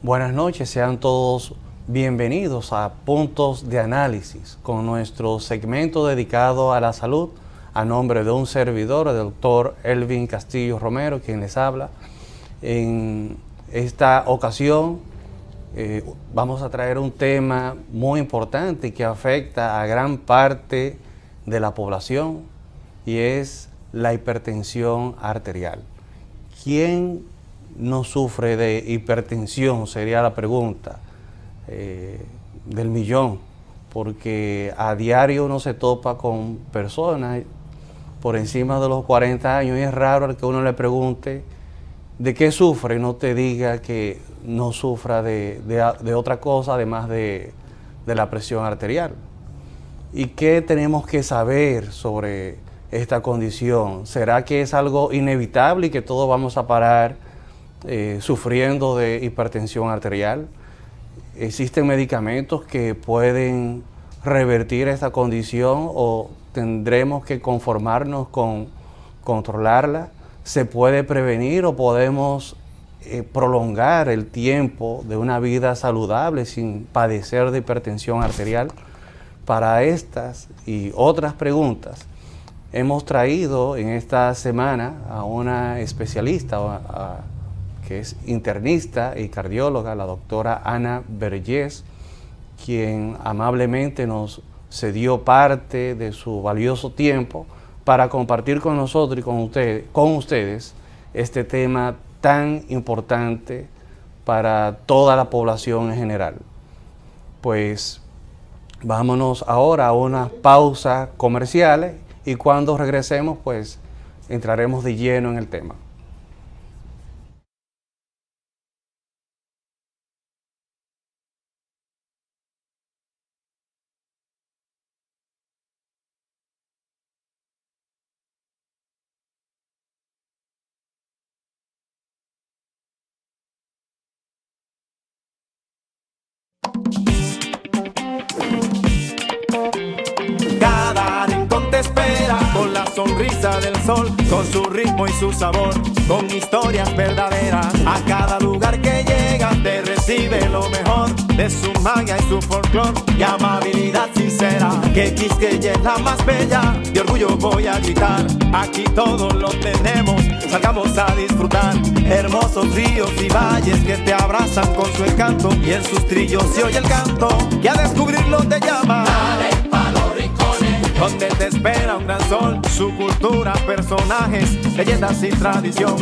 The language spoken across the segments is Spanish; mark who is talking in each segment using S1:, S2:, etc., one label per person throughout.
S1: Buenas noches, sean todos bienvenidos a Puntos de Análisis con nuestro segmento dedicado a la salud a nombre de un servidor, el doctor Elvin Castillo Romero, quien les habla. En esta ocasión vamos a traer un tema muy importante que afecta a gran parte de la población y es la hipertensión arterial. ¿Quién no sufre de hipertensión? Sería la pregunta del millón, porque a diario uno se topa con personas por encima de los 40 años y es raro el que uno le pregunte de qué sufre y no te diga que no sufra de otra cosa además de la presión arterial. ¿Y qué tenemos que saber sobre esta condición? ¿Será que es algo inevitable y que todos vamos a parar sufriendo de hipertensión arterial? ¿Existen medicamentos que pueden revertir esta condición o tendremos que conformarnos con controlarla? ¿Se puede prevenir o podemos prolongar el tiempo de una vida saludable sin padecer de hipertensión arterial? Para estas y otras preguntas hemos traído en esta semana a una especialista que es internista y cardióloga, la doctora Ana Vergés, quien amablemente nos cedió parte de su valioso tiempo para compartir con nosotros y con ustedes este tema tan importante para toda la población en general. Pues vámonos ahora a unas pausas comerciales y cuando regresemos pues entraremos de lleno en el tema.
S2: Cada rincón te espera con la sonrisa del sol, con su ritmo y su sabor, con historias verdaderas. A cada lugar que llegas te recibe lo mejor de su magia y su folclor y amabilidad sincera. Que Quisqueya es la más bella, de orgullo voy a gritar. Aquí todos lo tenemos, salgamos a disfrutar. Hermosos ríos y valles que te abrazan con su encanto y en sus trillos se oye el canto y a descubrirlo te llama. Dale pa' los rincones, donde te espera un gran sol, su cultura, personajes, leyendas y tradición.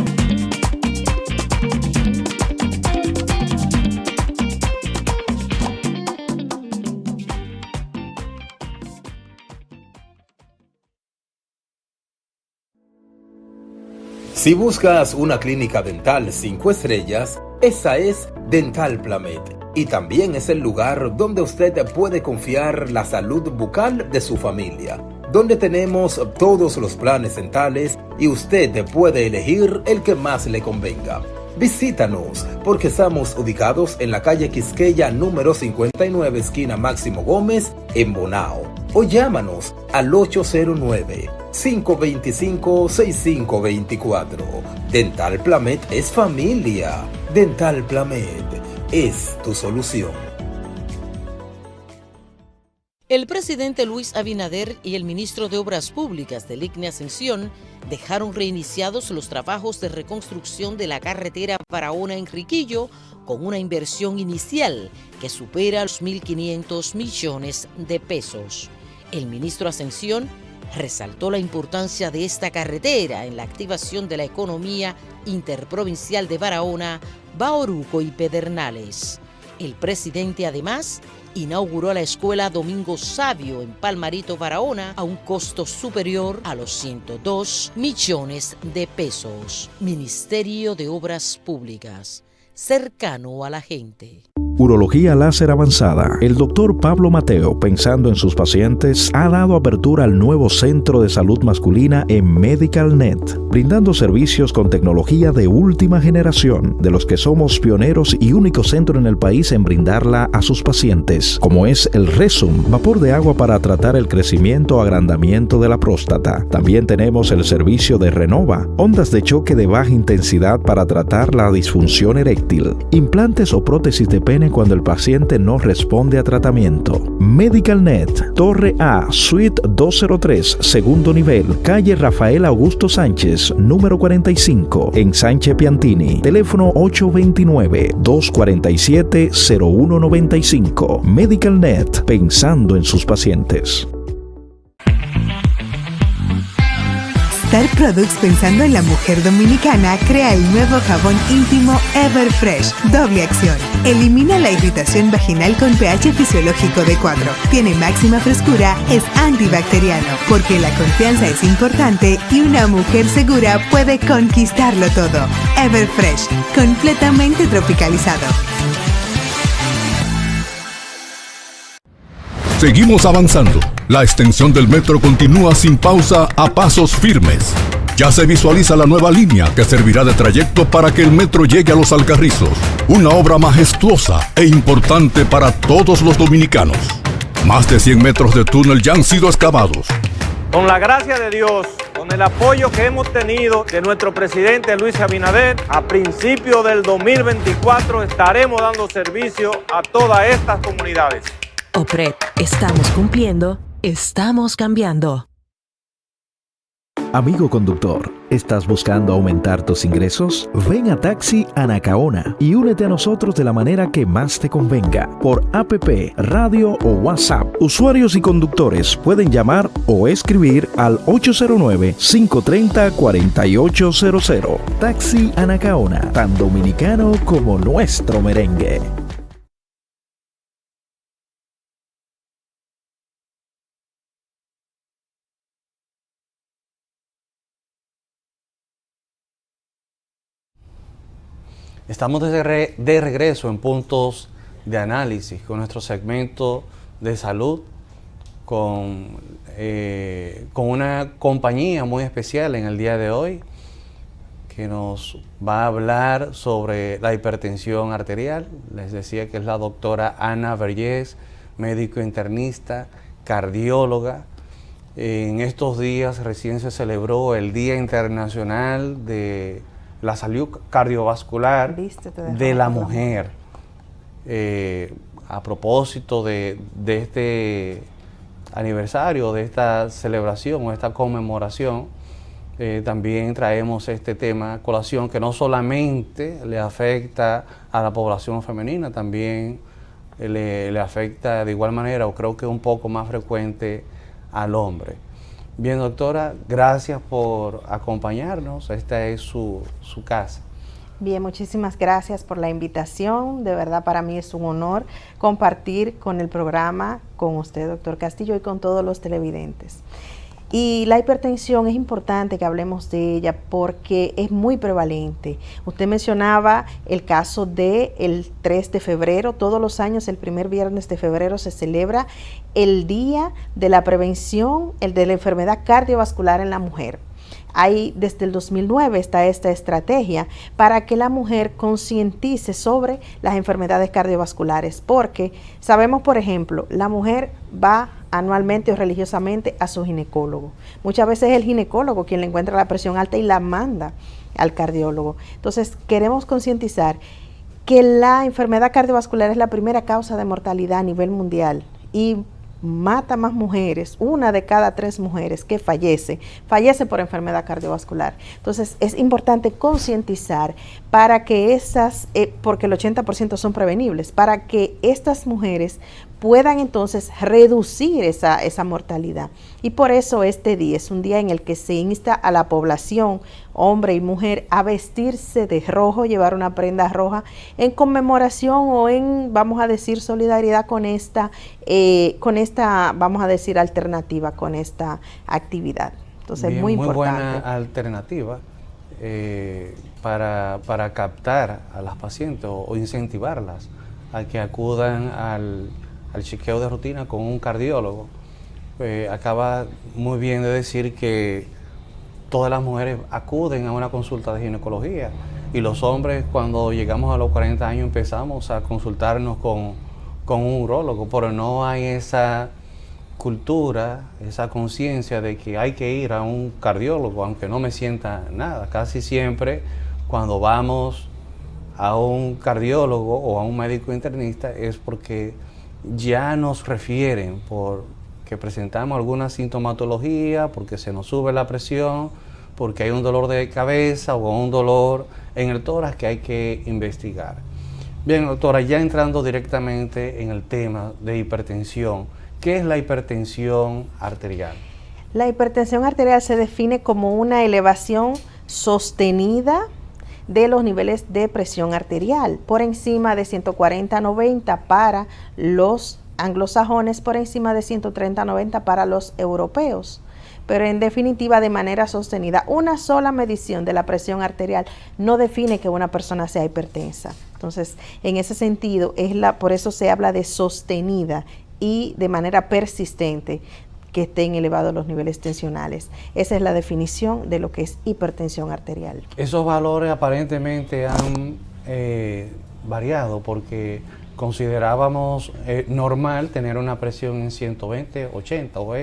S3: Si buscas una clínica dental 5 estrellas, esa es Dental Plamed. Y también es el lugar donde usted puede confiar la salud bucal de su familia, donde tenemos todos los planes dentales y usted puede elegir el que más le convenga. Visítanos porque estamos ubicados en la calle Quisqueya número 59, esquina Máximo Gómez, en Bonao. O llámanos al 809-525-6524. Dental Plamed es familia. Dental Plamed es tu solución.
S4: El presidente Luis Abinader y el ministro de Obras Públicas del ICNE Ascensión dejaron reiniciados los trabajos de reconstrucción de la carretera Barahona-Enriquillo con una inversión inicial que supera los 1.500 millones de pesos. El ministro Ascensión resaltó la importancia de esta carretera en la activación de la economía interprovincial de Barahona, Bauruco y Pedernales. El presidente además inauguró la escuela Domingo Sabio en Palmarito, Barahona, a un costo superior a los 102 millones de pesos. Ministerio de Obras Públicas, cercano a la gente.
S5: Urología láser avanzada. El doctor Pablo Mateo, pensando en sus pacientes, ha dado apertura al nuevo centro de salud masculina en MedicalNet, brindando servicios con tecnología de última generación, de los que somos pioneros y único centro en el país en brindarla a sus pacientes, como es el Resum, vapor de agua para tratar el crecimiento o agrandamiento de la próstata. También tenemos el servicio de Renova, ondas de choque de baja intensidad para tratar la disfunción eréctil, implantes o prótesis de pene cuando el paciente no responde a tratamiento. MedicalNet, Torre A, Suite 203, segundo nivel, calle Rafael Augusto Sánchez, número 45, en Sánchez Piantini. Teléfono 829-247-0195. MedicalNet, pensando en sus pacientes.
S6: Star Products, pensando en la mujer dominicana, crea el nuevo jabón íntimo Everfresh, doble acción. Elimina la irritación vaginal con pH fisiológico de 4. Tiene máxima frescura, es antibacteriano, porque la confianza es importante y una mujer segura puede conquistarlo todo. Everfresh, completamente tropicalizado.
S7: Seguimos avanzando. La extensión del metro continúa sin pausa a pasos firmes. Ya se visualiza la nueva línea que servirá de trayecto para que el metro llegue a Los Alcarrizos. Una obra majestuosa e importante para todos los dominicanos. Más de 100 metros de túnel ya han sido excavados.
S8: Con la gracia de Dios, con el apoyo que hemos tenido de nuestro presidente Luis Abinader, a principios del 2024 estaremos dando servicio a todas estas comunidades.
S9: OPRED, estamos cumpliendo, estamos cambiando.
S5: Amigo conductor, ¿estás buscando aumentar tus ingresos? Ven a Taxi Anacaona y únete a nosotros de la manera que más te convenga, por APP, radio o WhatsApp. Usuarios y conductores pueden llamar o escribir al 809-530-4800. Taxi Anacaona, tan dominicano como nuestro merengue.
S1: Estamos de regreso en Puntos de Análisis con nuestro segmento de salud con una compañía muy especial en el día de hoy que nos va a hablar sobre la hipertensión arterial. Les decía que es la doctora Ana Vergés, médico internista, cardióloga. En estos días recién se celebró el Día Internacional de la Salud Cardiovascular de la Mujer. A propósito de este aniversario, de esta celebración o esta conmemoración, también traemos este tema a colación que no solamente le afecta a la población femenina, también le afecta de igual manera, o creo que un poco más frecuente, al hombre. Bien, doctora, gracias por acompañarnos. Esta es su casa.
S10: Bien, muchísimas gracias por la invitación. De verdad, para mí es un honor compartir con el programa, con usted, doctor Castillo, y con todos los televidentes. Y la hipertensión es importante que hablemos de ella porque es muy prevalente. Usted mencionaba el caso del 3 de febrero. Todos los años, el primer viernes de febrero, se celebra el Día de la Prevención de la Enfermedad Cardiovascular en la Mujer. Ahí, desde el 2009 está esta estrategia para que la mujer concientice sobre las enfermedades cardiovasculares, porque sabemos, por ejemplo, la mujer va anualmente o religiosamente a su ginecólogo. Muchas veces es el ginecólogo quien le encuentra la presión alta y la manda al cardiólogo. Entonces, queremos concientizar que la enfermedad cardiovascular es la primera causa de mortalidad a nivel mundial y mata más mujeres. 1 de cada 3 mujeres que fallece por enfermedad cardiovascular. Entonces es importante concientizar para que porque el 80% son prevenibles, para que estas mujeres puedan entonces reducir esa mortalidad. Y por eso este día es un día en el que se insta a la población, hombre y mujer, a vestirse de rojo, llevar una prenda roja en conmemoración o en, vamos a decir, solidaridad con esta, vamos a decir, alternativa, con esta actividad. Entonces, bien, muy importante.
S1: Muy buena alternativa para captar a las pacientes o incentivarlas a que acudan al chequeo de rutina con un cardiólogo. Acaba muy bien de decir que todas las mujeres acuden a una consulta de ginecología y los hombres cuando llegamos a los 40 años empezamos a consultarnos con un urólogo, pero no hay esa cultura, esa conciencia de que hay que ir a un cardiólogo aunque no me sienta nada. Casi siempre cuando vamos a un cardiólogo o a un médico internista es porque ya nos refieren porque presentamos alguna sintomatología, porque se nos sube la presión, porque hay un dolor de cabeza o un dolor en el tórax que hay que investigar. Bien, doctora, ya entrando directamente en el tema de hipertensión, ¿qué es la hipertensión arterial?
S10: La hipertensión arterial se define como una elevación sostenida de los niveles de presión arterial, por encima de 140/90 para los anglosajones, por encima de 130/90 para los europeos. Pero en definitiva, de manera sostenida, una sola medición de la presión arterial no define que una persona sea hipertensa. Entonces, en ese sentido, por eso se habla de sostenida y de manera persistente que estén elevados los niveles tensionales. Esa es la definición de lo que es hipertensión arterial.
S1: Esos valores aparentemente han variado porque considerábamos normal tener una presión en 120/80 o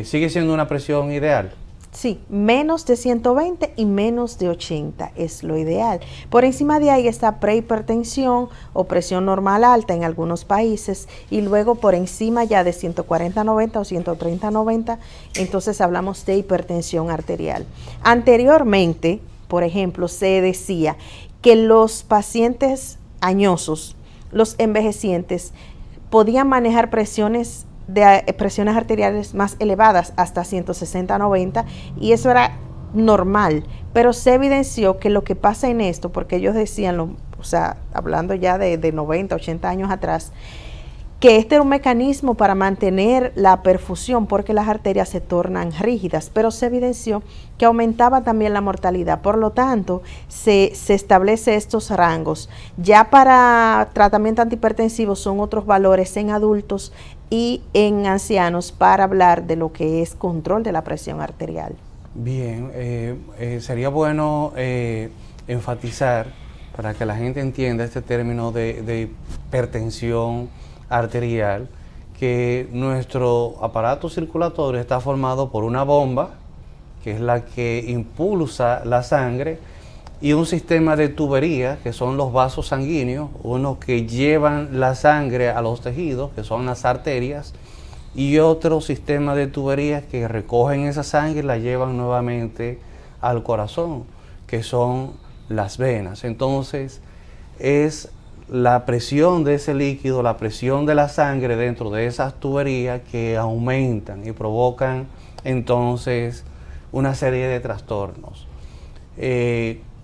S1: sigue siendo una presión ideal.
S10: Sí, menos de 120 y menos de 80 es lo ideal. Por encima de ahí está prehipertensión o presión normal alta en algunos países y luego por encima ya de 140/90 o 130/90, entonces hablamos de hipertensión arterial. Anteriormente, por ejemplo, se decía que los pacientes añosos, los envejecientes, podían manejar presiones arteriales más elevadas hasta 160/90 y eso era normal, pero se evidenció que lo que pasa en esto, porque ellos decían, hablando ya de 90, 80 años atrás, que este era un mecanismo para mantener la perfusión porque las arterias se tornan rígidas, pero se evidenció que aumentaba también la mortalidad. Por lo tanto, se establece estos rangos. Ya para tratamiento antihipertensivo son otros valores en adultos y en ancianos para hablar de lo que es control de la presión arterial.
S1: Bien, sería bueno enfatizar para que la gente entienda este término de hipertensión arterial, que nuestro aparato circulatorio está formado por una bomba, que es la que impulsa la sangre, y un sistema de tuberías, que son los vasos sanguíneos, unos que llevan la sangre a los tejidos, que son las arterias, y otro sistema de tuberías que recogen esa sangre y la llevan nuevamente al corazón, que son las venas. Entonces, es la presión de ese líquido, la presión de la sangre dentro de esas tuberías que aumentan y provocan entonces una serie de trastornos.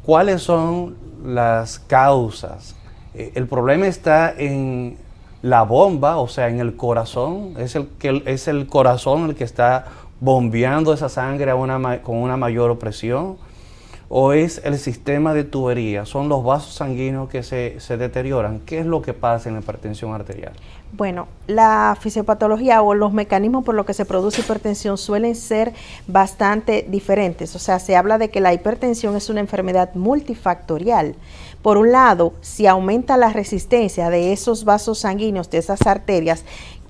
S1: ¿Cuáles son las causas? El problema está en la bomba, o sea, en el corazón. Es el corazón el que está bombeando esa sangre con una mayor presión. ¿O es el sistema de tubería? ¿Son los vasos sanguíneos que se deterioran? ¿Qué es lo que pasa en la hipertensión arterial?
S10: Bueno, la fisiopatología o los mecanismos por los que se produce hipertensión suelen ser bastante diferentes. O sea, se habla de que la hipertensión es una enfermedad multifactorial. Por un lado, si aumenta la resistencia de esos vasos sanguíneos, de esas arterias,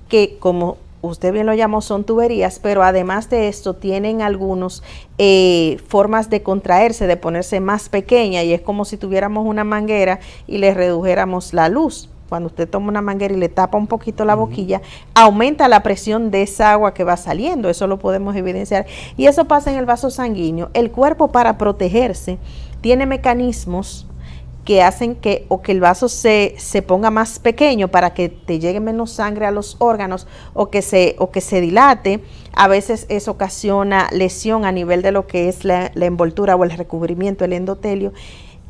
S10: que como usted bien lo llamó, son tuberías, pero además de esto tienen algunos formas de contraerse, de ponerse más pequeña, y es como si tuviéramos una manguera y le redujéramos la luz. Cuando usted toma una manguera y le tapa un poquito la boquilla, aumenta la presión de esa agua que va saliendo. Eso lo podemos evidenciar. Y eso pasa en el vaso sanguíneo. El cuerpo, para protegerse, tiene mecanismos que hacen que el vaso se ponga más pequeño para que te llegue menos sangre a los órganos o que se dilate. A veces eso ocasiona lesión a nivel de lo que es la envoltura o el recubrimiento, el endotelio,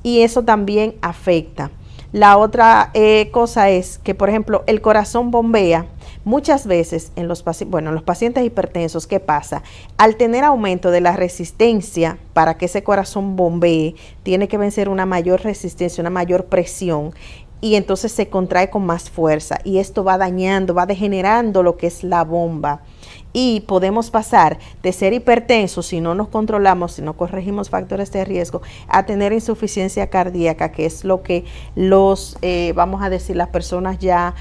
S10: y eso también afecta. La otra cosa es que, por ejemplo, el corazón bombea. Muchas veces en los pacientes hipertensos, ¿qué pasa? Al tener aumento de la resistencia para que ese corazón bombee, tiene que vencer una mayor resistencia, una mayor presión. y entonces se contrae con más fuerza y esto va dañando, va degenerando lo que es la bomba. Y podemos pasar de ser hipertensos si no nos controlamos, si no corregimos factores de riesgo, a tener insuficiencia cardíaca, que es lo que vamos a decir, las personas ya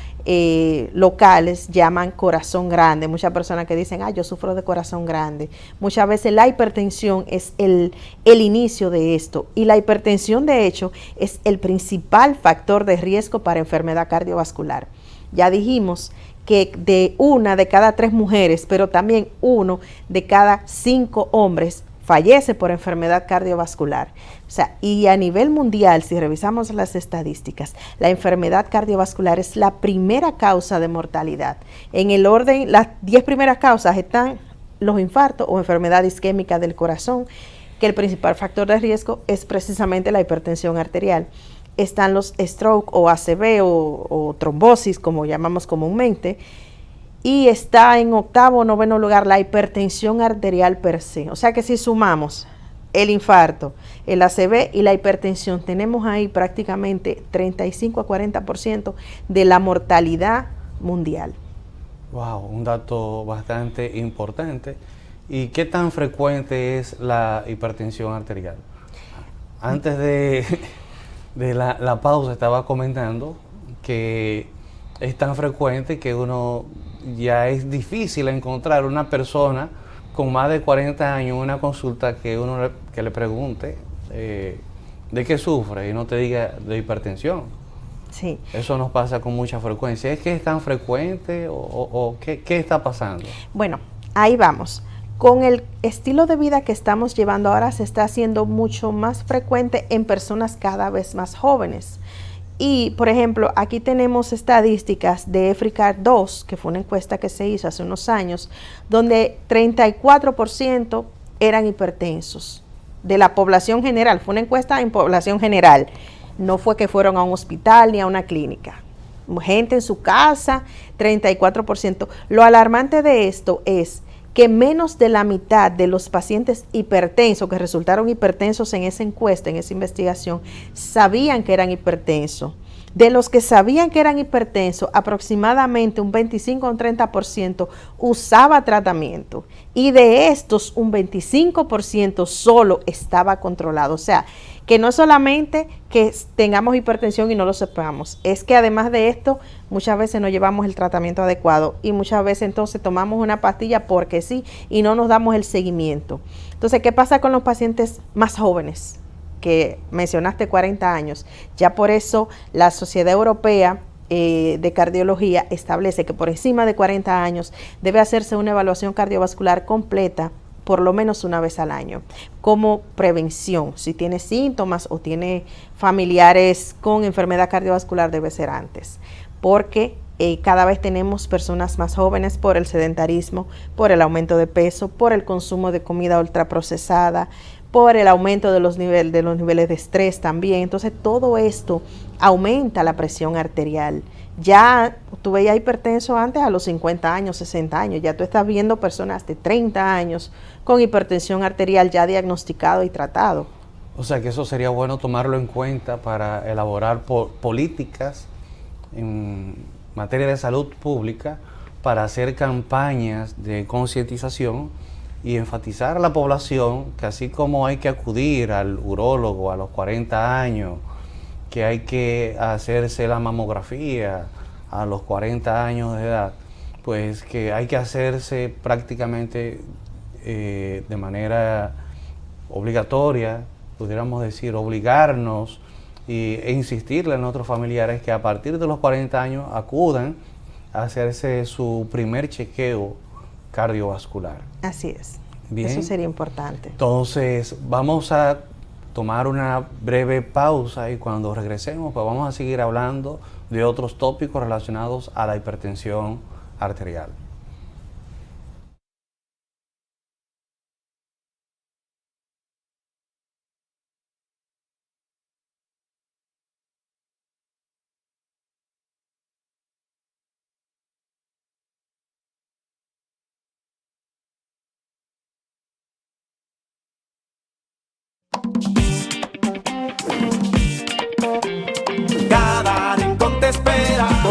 S10: locales llaman corazón grande. Muchas personas que dicen, yo sufro de corazón grande. Muchas veces la hipertensión es el inicio de esto. Y la hipertensión, de hecho, es el principal factor de riesgo para enfermedad cardiovascular. Ya dijimos que de 1 de cada 3 mujeres, pero también 1 de cada 5 hombres fallece por enfermedad cardiovascular. O sea, y a nivel mundial, si revisamos las estadísticas, la enfermedad cardiovascular es la primera causa de mortalidad. En el orden, las 10 primeras causas están los infartos o enfermedad isquémica del corazón, que el principal factor de riesgo es precisamente la hipertensión arterial. Están los stroke o ACV o trombosis, como llamamos comúnmente, y está en 8º o 9º lugar la hipertensión arterial per se. O sea que si sumamos el infarto, el ACV y la hipertensión, tenemos ahí prácticamente 35 a 40% de la mortalidad mundial.
S1: Wow, un dato bastante importante. ¿Y qué tan frecuente es la hipertensión arterial? Antes de la pausa estaba comentando que es tan frecuente que ya es difícil encontrar una persona con más de 40 años en una consulta que le pregunte de qué sufre y no te diga de hipertensión.
S10: Sí.
S1: Eso nos pasa con mucha frecuencia. ¿Es que es tan frecuente o qué está pasando?
S10: Bueno, ahí vamos. Con el estilo de vida que estamos llevando ahora se está haciendo mucho más frecuente en personas cada vez más jóvenes. Y, por ejemplo, aquí tenemos estadísticas de EFRICAR 2, que fue una encuesta que se hizo hace unos años, donde 34% eran hipertensos de la población general. Fue una encuesta en población general. No fue que fueron a un hospital ni a una clínica. Gente en su casa, 34%. Lo alarmante de esto es que menos de la mitad de los pacientes hipertensos que resultaron hipertensos en esa encuesta, en esa investigación, sabían que eran hipertensos. De los que sabían que eran hipertensos, aproximadamente un 25 o un 30% usaba tratamiento. Y de estos, un 25% solo estaba controlado. O sea, que no solamente que tengamos hipertensión y no lo sepamos, es que además de esto, muchas veces no llevamos el tratamiento adecuado y muchas veces entonces tomamos una pastilla porque sí y no nos damos el seguimiento. Entonces, ¿qué pasa con los pacientes más jóvenes? Que mencionaste 40 años. Ya por eso la Sociedad Europea de Cardiología establece que por encima de 40 años debe hacerse una evaluación cardiovascular completa por lo menos una vez al año, como prevención. Si tiene síntomas o tiene familiares con enfermedad cardiovascular, debe ser antes, porque cada vez tenemos personas más jóvenes por el sedentarismo, por el aumento de peso, por el consumo de comida ultraprocesada, por el aumento de los niveles de estrés también. Entonces todo esto aumenta la presión arterial. Ya tú veías hipertenso antes a los 50 años, 60 años, ya tú estás viendo personas de 30 años con hipertensión arterial ya diagnosticado y tratado.
S1: O sea que eso sería bueno tomarlo en cuenta para elaborar políticas en materia de salud pública, para hacer campañas de concientización y enfatizar a la población que así como hay que acudir al urólogo a los 40 años, que hay que hacerse la mamografía a los 40 años de edad, pues que hay que hacerse prácticamente de manera obligatoria, pudiéramos decir, obligarnos e insistirle a nuestros familiares que a partir de los 40 años acudan a hacerse su primer chequeo cardiovascular.
S10: Así es.
S1: Bien.
S10: Eso sería importante.
S1: Entonces, vamos a tomar una breve pausa y cuando regresemos, pues vamos a seguir hablando de otros tópicos relacionados a la hipertensión arterial.
S2: Cada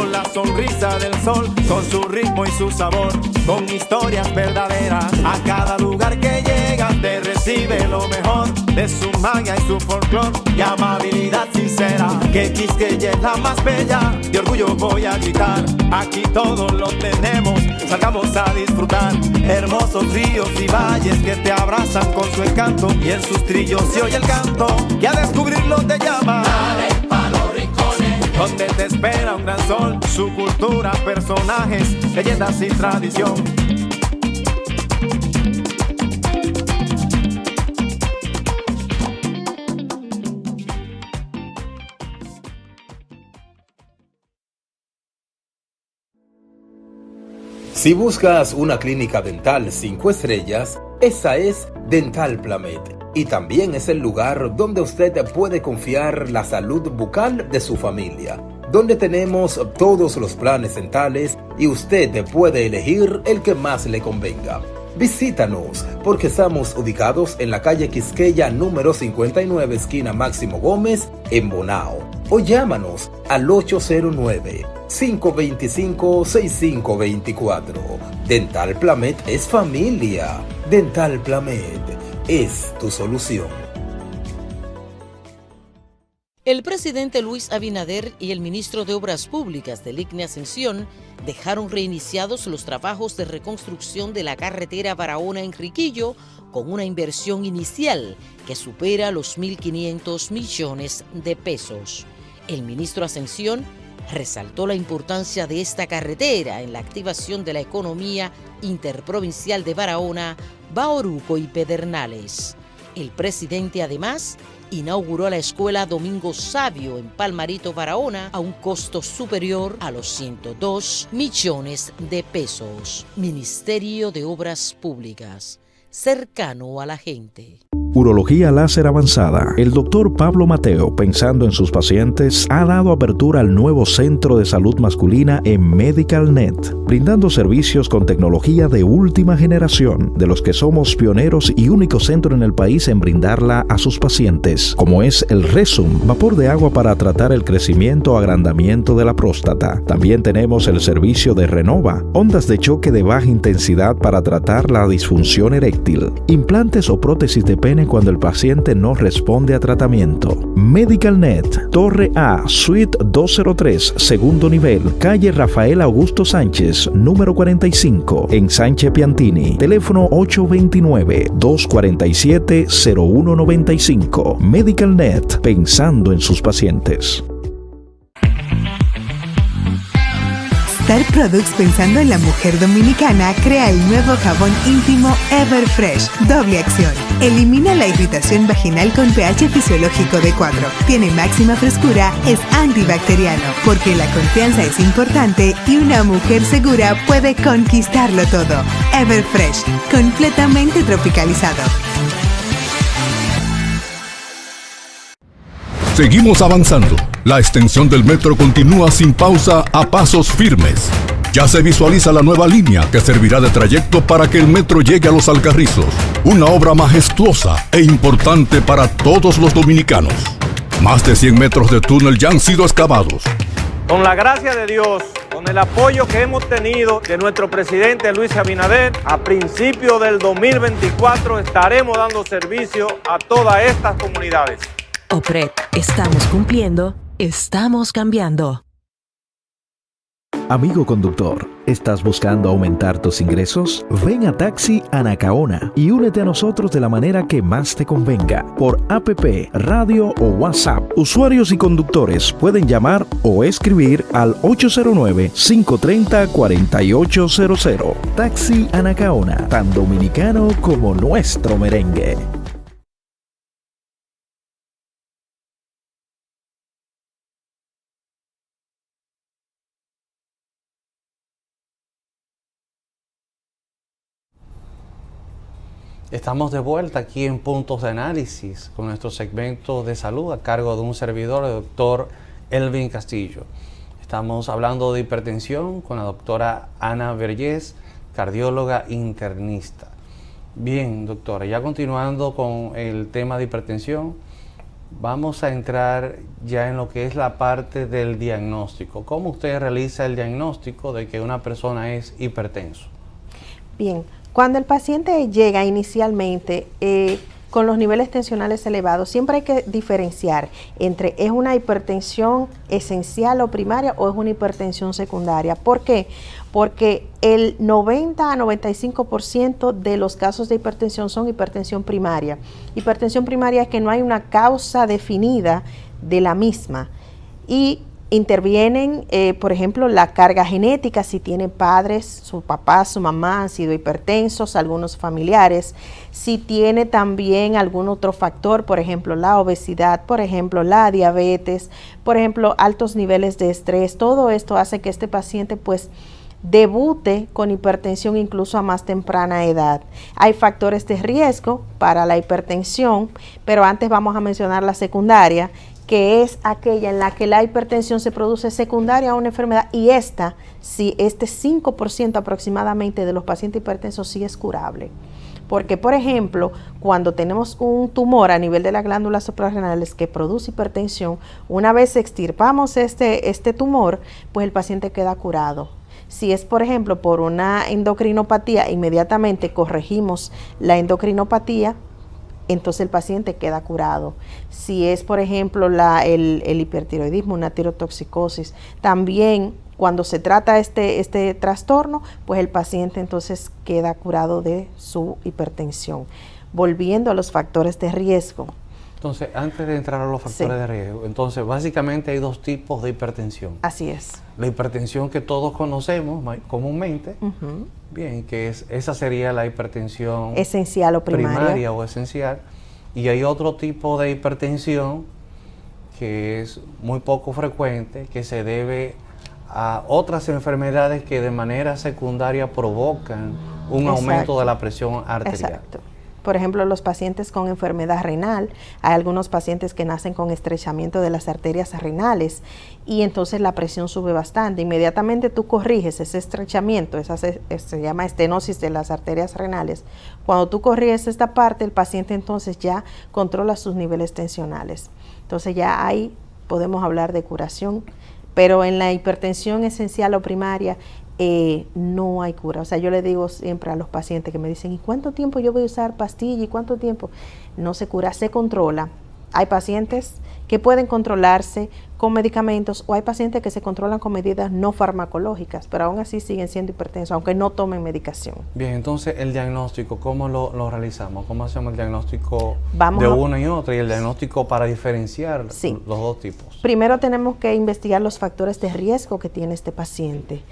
S2: con la sonrisa del sol, con su ritmo y su sabor, con historias verdaderas. A cada lugar que llega te recibe lo mejor de su magia y su folclor y amabilidad sincera. Que Quisqueya es la más bella, de orgullo voy a gritar. Aquí todos lo tenemos, salgamos a disfrutar. Hermosos ríos y valles que te abrazan con su encanto, y en sus trillos se oye el canto que a descubrirlo te llama. Dale pa' los rincones, donde te espera un gran sol, su cultura, personajes, leyendas y tradición.
S3: Si buscas una clínica dental 5 estrellas, esa es Dental Plamet. Y también es el lugar donde usted puede confiar la salud bucal de su familia, donde tenemos todos los planes dentales y usted puede elegir el que más le convenga. Visítanos porque estamos ubicados en la calle Quisqueya número 59, esquina Máximo Gómez, en Bonao. O llámanos al 809-525-6524. Dental Plamet es familia. Dental Plamet es tu solución.
S4: El presidente Luis Abinader y el ministro de Obras Públicas del ICNE Ascensión dejaron reiniciados los trabajos de reconstrucción de la carretera Barahona-Enriquillo con una inversión inicial que supera los 1.500 millones de pesos. El ministro Ascensión resaltó la importancia de esta carretera en la activación de la economía interprovincial de Barahona, Bauruco y Pedernales. El presidente además inauguró la escuela Domingo Sabio en Palmarito, Barahona, a un costo superior a los 102 millones de pesos. Ministerio de Obras Públicas, cercano a la gente.
S5: Urología láser avanzada. El doctor Pablo Mateo, pensando en sus pacientes, ha dado apertura al nuevo centro de salud masculina en MedicalNet, brindando servicios con tecnología de última generación, de los que somos pioneros y único centro en el país en brindarla a sus pacientes, como es el Resum, vapor de agua para tratar el crecimiento o agrandamiento de la próstata. También tenemos el servicio de Renova, ondas de choque de baja intensidad para tratar la disfunción eréctil, implantes o prótesis de pene cuando el paciente no responde a tratamiento. MedicalNet, Torre A, Suite 203, segundo nivel, calle Rafael Augusto Sánchez, número 45, en Sánchez Piantini. Teléfono 829-247-0195. MedicalNet, pensando en sus pacientes.
S6: Star Products, pensando en la mujer dominicana, crea el nuevo jabón íntimo Everfresh, doble acción. Elimina la irritación vaginal con pH fisiológico de 4. Tiene máxima frescura, es antibacteriano, porque la confianza es importante y una mujer segura puede conquistarlo todo. Everfresh, completamente tropicalizado.
S7: Seguimos avanzando. La extensión del metro continúa sin pausa a pasos firmes. Ya se visualiza la nueva línea que servirá de trayecto para que el metro llegue a Los Alcarrizos. Una obra majestuosa e importante para todos los dominicanos. Más de 100 metros de túnel ya han sido excavados.
S8: Con la gracia de Dios, con el apoyo que hemos tenido de nuestro presidente Luis Abinader, a principios del 2024 estaremos dando servicio a todas estas comunidades.
S9: OPRED, estamos cumpliendo, estamos cambiando.
S5: Amigo conductor, ¿estás buscando aumentar tus ingresos? Ven a Taxi Anacaona y únete a nosotros de la manera que más te convenga, por APP, radio o WhatsApp. Usuarios y conductores pueden llamar o escribir al 809-530-4800. Taxi Anacaona, tan dominicano como nuestro merengue.
S1: Estamos de vuelta aquí en Puntos de Análisis con nuestro segmento de salud a cargo de un servidor, el doctor Elvin Castillo. Estamos hablando de hipertensión con la doctora Ana Vergés, cardióloga internista. Bien, doctora, ya continuando con el tema de hipertensión, vamos a entrar ya en lo que es la parte del diagnóstico. ¿Cómo usted realiza el diagnóstico de que una persona es hipertenso?
S10: Bien, cuando el paciente llega inicialmente con los niveles tensionales elevados, siempre hay que diferenciar entre ¿es una hipertensión esencial o primaria o es una hipertensión secundaria? ¿Por qué? Porque el 90 a 95% de los casos de hipertensión son hipertensión primaria. Hipertensión primaria es que no hay una causa definida de la misma y intervienen, por ejemplo, la carga genética, si tiene padres, su papá, su mamá han sido hipertensos, algunos familiares, si tiene también algún otro factor, por ejemplo, la obesidad, por ejemplo, la diabetes, por ejemplo, altos niveles de estrés, todo esto hace que este paciente pues debute con hipertensión incluso a más temprana edad. Hay factores de riesgo para la hipertensión, pero antes vamos a mencionar la secundaria, que es aquella en la que la hipertensión se produce secundaria a una enfermedad y si este 5% aproximadamente de los pacientes hipertensos sí es curable. Porque, por ejemplo, cuando tenemos un tumor a nivel de las glándulas suprarrenales que produce hipertensión, una vez extirpamos este tumor, pues el paciente queda curado. Si es, por ejemplo, por una endocrinopatía, inmediatamente corregimos la endocrinopatía, entonces el paciente queda curado. Si es, por ejemplo, el hipertiroidismo, una tirotoxicosis, también cuando se trata este trastorno, pues el paciente entonces queda curado de su hipertensión. Volviendo a los factores de riesgo.
S1: Entonces, antes de entrar a los factores de riesgo, entonces básicamente hay dos tipos de hipertensión.
S10: Así es.
S1: La hipertensión que todos conocemos comúnmente, bien, que esa sería la hipertensión
S10: esencial o primaria
S1: o esencial. Y hay otro tipo de hipertensión que es muy poco frecuente, que se debe a otras enfermedades que de manera secundaria provocan un aumento de la presión arterial.
S10: Exacto. Por ejemplo, los pacientes con enfermedad renal, hay algunos pacientes que nacen con estrechamiento de las arterias renales y entonces la presión sube bastante. Inmediatamente tú corriges ese estrechamiento, se llama estenosis de las arterias renales. Cuando tú corriges esta parte, el paciente entonces ya controla sus niveles tensionales. Entonces ya ahí podemos hablar de curación, pero en la hipertensión esencial o primaria, no hay cura. O sea, yo le digo siempre a los pacientes que me dicen, ¿y cuánto tiempo yo voy a usar pastilla? ¿Y cuánto tiempo? No se cura, se controla. Hay pacientes que pueden controlarse con medicamentos o hay pacientes que se controlan con medidas no farmacológicas, pero aún así siguen siendo hipertensos, aunque no tomen medicación.
S1: Bien, entonces el diagnóstico, ¿cómo lo realizamos? ¿Cómo hacemos el diagnóstico de una y otra y el diagnóstico para diferenciar los dos tipos?
S10: Primero tenemos que investigar los factores de riesgo que tiene este paciente.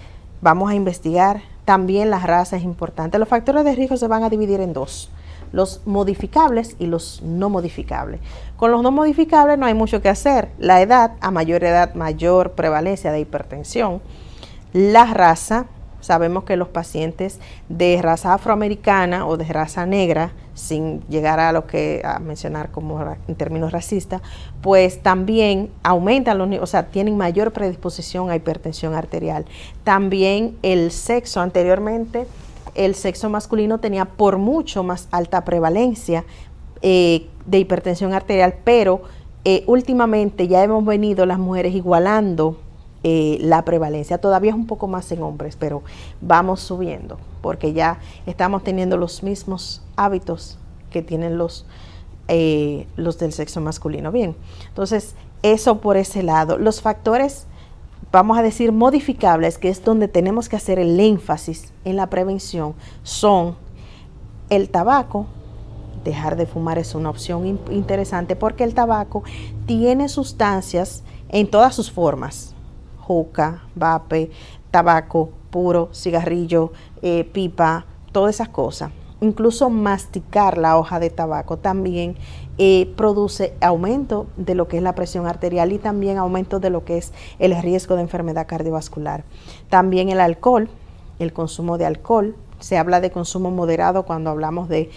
S10: Vamos a investigar también la raza, es importante. Los factores de riesgo se van a dividir en dos, los modificables y los no modificables. Con los no modificables no hay mucho que hacer. La edad, a mayor edad, mayor prevalencia de hipertensión. La raza, sabemos que los pacientes de raza afroamericana o de raza negra, sin llegar a lo que a mencionar como en términos racistas, pues también aumentan o sea, tienen mayor predisposición a hipertensión arterial. También el sexo, anteriormente el sexo masculino tenía por mucho más alta prevalencia de hipertensión arterial, pero últimamente ya hemos venido las mujeres igualando la prevalencia. Todavía es un poco más en hombres, pero vamos subiendo porque ya estamos teniendo los mismos hábitos que tienen los del sexo masculino. Bien, entonces eso por ese lado. Los factores, vamos a decir, modificables, que es donde tenemos que hacer el énfasis en la prevención, son el tabaco. Dejar de fumar es una opción interesante porque el tabaco tiene sustancias en todas sus formas: juca, vape, tabaco puro, cigarrillo, pipa, todas esas cosas. Incluso masticar la hoja de tabaco también produce aumento de lo que es la presión arterial y también aumento de lo que es el riesgo de enfermedad cardiovascular. También el alcohol, el consumo de alcohol. Se habla de consumo moderado cuando hablamos de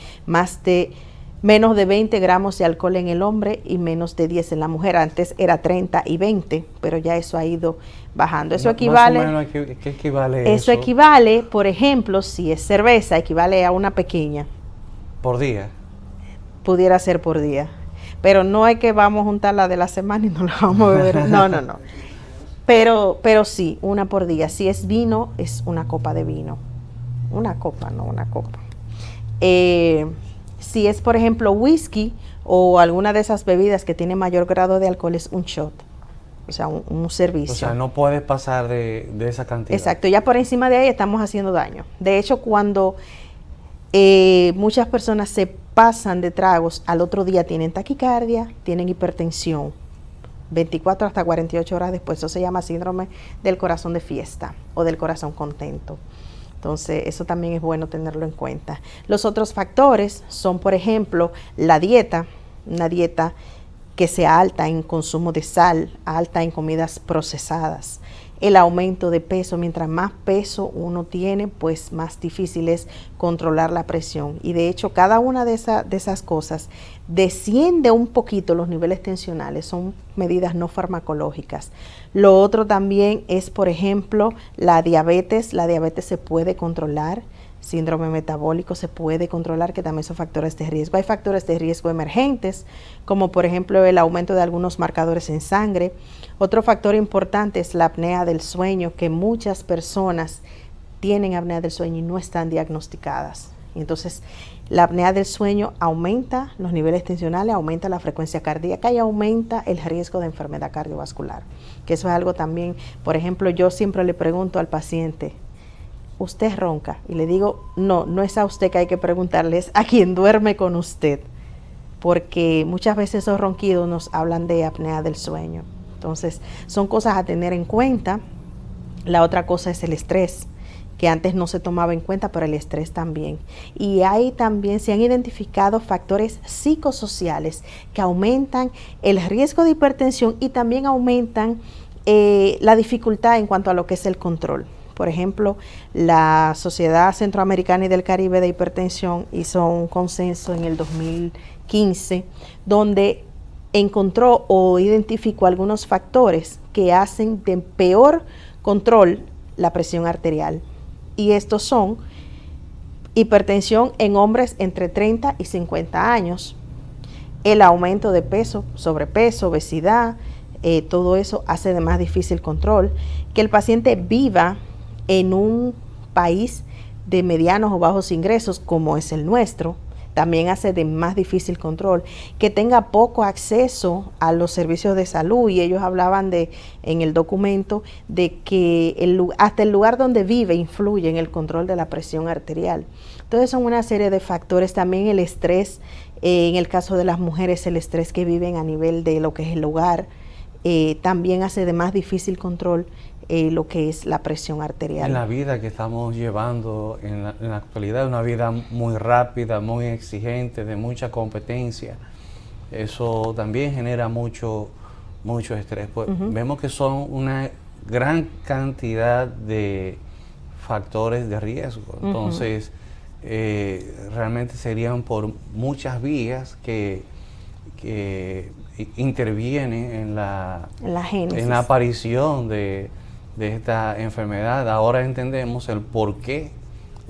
S10: menos de 20 gramos de alcohol en el hombre y menos de 10 en la mujer. Antes era 30 y 20, pero ya eso ha ido bajando. Eso equivale.
S1: Más o menos, ¿qué equivale eso?
S10: Eso equivale, por ejemplo, si es cerveza, equivale a una pequeña.
S1: ¿Por día?
S10: Pudiera ser por día. pero no es que vamos a juntar la de la semana y no la vamos a beber, no. Pero sí, una por día. Si es vino, es una copa de vino. Una copa, no una copa. Si es, por ejemplo, whisky o alguna de esas bebidas que tiene mayor grado de alcohol, es un shot. O sea, un servicio.
S1: O sea, no puedes pasar de esa cantidad.
S10: Exacto, ya por encima de ahí estamos haciendo daño. De hecho, cuando muchas personas se pasan de tragos, al otro día tienen taquicardia, tienen hipertensión. 24 hasta 48 horas después, eso se llama síndrome del corazón de fiesta o del corazón contento. Entonces, eso también es bueno tenerlo en cuenta. Los otros factores son, por ejemplo, la dieta, una dieta que sea alta en consumo de sal, alta en comidas procesadas. El aumento de peso, mientras más peso uno tiene, pues más difícil es controlar la presión. Y de hecho, cada una de esas cosas desciende un poquito los niveles tensionales, son medidas no farmacológicas. Lo otro también es, por ejemplo, la diabetes se puede controlar. Síndrome metabólico se puede controlar, que también son factores de riesgo. Hay factores de riesgo emergentes, como por ejemplo el aumento de algunos marcadores en sangre. Otro factor importante es la apnea del sueño, que muchas personas tienen apnea del sueño y no están diagnosticadas. Y entonces, la apnea del sueño aumenta los niveles tensionales, aumenta la frecuencia cardíaca y aumenta el riesgo de enfermedad cardiovascular. Que eso es algo también, por ejemplo, yo siempre le pregunto al paciente, ¿usted ronca? Y le digo, no es a usted que hay que preguntarle, es a quien duerme con usted, porque muchas veces esos ronquidos nos hablan de apnea del sueño. Entonces, son cosas a tener en cuenta. La otra cosa es el estrés, que antes no se tomaba en cuenta, pero el estrés también. Y ahí también se han identificado factores psicosociales que aumentan el riesgo de hipertensión y también aumentan la dificultad en cuanto a lo que es el control. Por ejemplo, la Sociedad Centroamericana y del Caribe de Hipertensión hizo un consenso en el 2015 donde encontró o identificó algunos factores que hacen de peor control la presión arterial. Y estos son hipertensión en hombres entre 30 y 50 años, el aumento de peso, sobrepeso, obesidad, todo eso hace de más difícil control, que el paciente viva en un país de medianos o bajos ingresos como es el nuestro, también hace de más difícil control, que tenga poco acceso a los servicios de salud, y ellos hablaban en el documento de que hasta el lugar donde vive influye en el control de la presión arterial. Entonces son una serie de factores, también el estrés, en el caso de las mujeres, el estrés que viven a nivel de lo que es el hogar, también hace de más difícil control lo que es la presión arterial.
S1: En la vida que estamos llevando en la actualidad, una vida muy rápida, muy exigente, de mucha competencia, eso también genera mucho estrés. Pues vemos que son una gran cantidad de factores de riesgo. Entonces, realmente serían por muchas vías que intervienen en la aparición de esta enfermedad. Ahora entendemos el por qué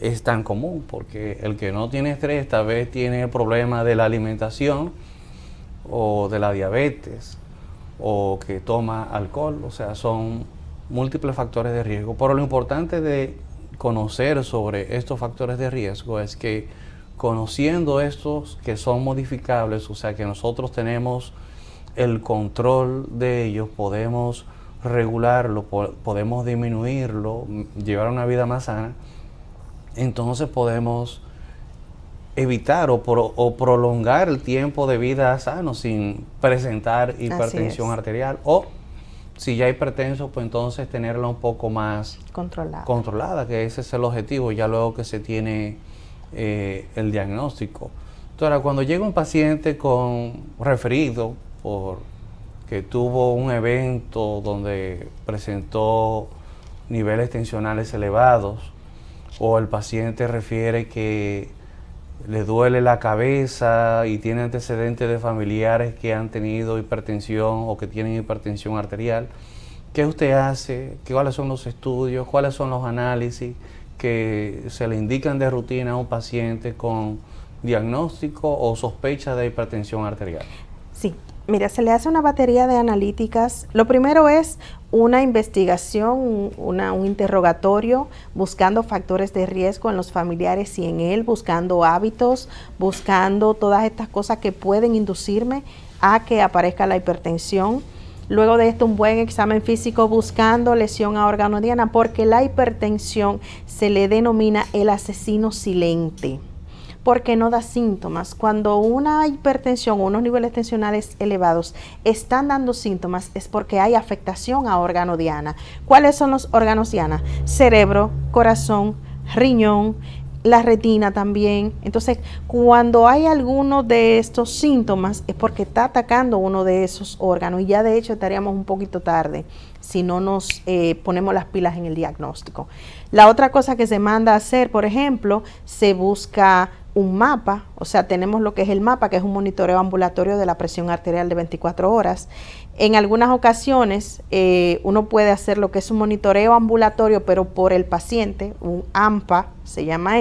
S1: es tan común, porque el que no tiene estrés tal vez tiene el problema de la alimentación o de la diabetes o que toma alcohol. O sea, son múltiples factores de riesgo. Pero lo importante de conocer sobre estos factores de riesgo es que, conociendo estos que son modificables, o sea que nosotros tenemos el control de ellos, podemos regularlo, podemos disminuirlo, llevar una vida más sana, entonces podemos evitar o prolongar el tiempo de vida sano sin presentar hipertensión arterial, o si ya hipertenso, pues entonces tenerla un poco más controlada, que ese es el objetivo ya luego que se tiene el diagnóstico. Entonces, cuando llega un paciente referido que tuvo un evento donde presentó niveles tensionales elevados, o el paciente refiere que le duele la cabeza y tiene antecedentes de familiares que han tenido hipertensión o que tienen hipertensión arterial, ¿qué usted hace? ¿Cuáles son los estudios? ¿Cuáles son los análisis que se le indican de rutina a un paciente con diagnóstico o sospecha de hipertensión arterial?
S10: Sí, mira, se le hace una batería de analíticas. Lo primero es una investigación, un interrogatorio, buscando factores de riesgo en los familiares y en él, buscando hábitos, buscando todas estas cosas que pueden inducirme a que aparezca la hipertensión. Luego de esto, un buen examen físico buscando lesión a órgano diana, porque la hipertensión se le denomina el asesino silente, porque no da síntomas. Cuando una hipertensión o unos niveles tensionales elevados están dando síntomas, es porque hay afectación a órgano diana. ¿Cuáles son los órganos diana? Cerebro, corazón, riñón, la retina también. Entonces, cuando hay alguno de estos síntomas, es porque está atacando uno de esos órganos, y ya de hecho estaríamos un poquito tarde si no nos ponemos las pilas en el diagnóstico. La otra cosa que se manda a hacer, por ejemplo, se busca un mapa, o sea, tenemos lo que es el mapa, que es un monitoreo ambulatorio de la presión arterial de 24 horas. En algunas ocasiones uno puede hacer lo que es un monitoreo ambulatorio, pero por el paciente, un AMPA se llama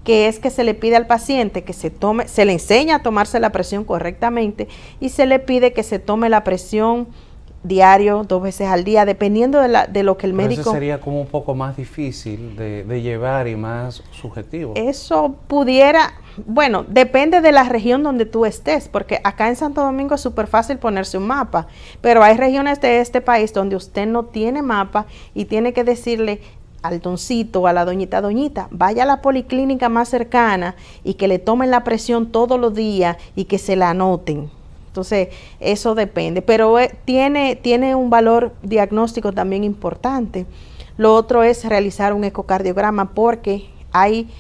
S10: que es que se le pide al paciente que se le enseña a tomarse la presión correctamente y se le pide que se tome la presión diario, 2 veces al día, dependiendo de lo que el médico...
S1: Eso sería como un poco más difícil de llevar y más subjetivo.
S10: Eso pudiera, bueno, depende de la región donde tú estés, porque acá en Santo Domingo es súper fácil ponerse un mapa, pero hay regiones de este país donde usted no tiene mapa y tiene que decirle al doncito o a la doñita, vaya a la policlínica más cercana y que le tomen la presión todos los días y que se la anoten. Entonces, eso depende, pero tiene un valor diagnóstico también importante. Lo otro es realizar un ecocardiograma, porque hay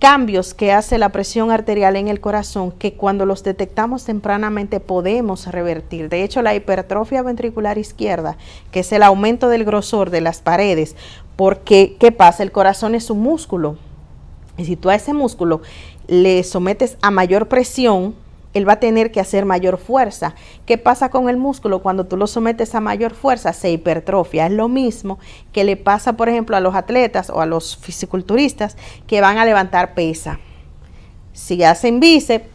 S10: cambios que hace la presión arterial en el corazón que cuando los detectamos tempranamente podemos revertir. De hecho, la hipertrofia ventricular izquierda, que es el aumento del grosor de las paredes, porque, ¿qué pasa? El corazón es un músculo, y si tú a ese músculo le sometes a mayor presión, él va a tener que hacer mayor fuerza. ¿Qué pasa con el músculo? Cuando tú lo sometes a mayor fuerza, se hipertrofia. Es lo mismo que le pasa, por ejemplo, a los atletas o a los fisiculturistas que van a levantar pesa. Si hacen bíceps,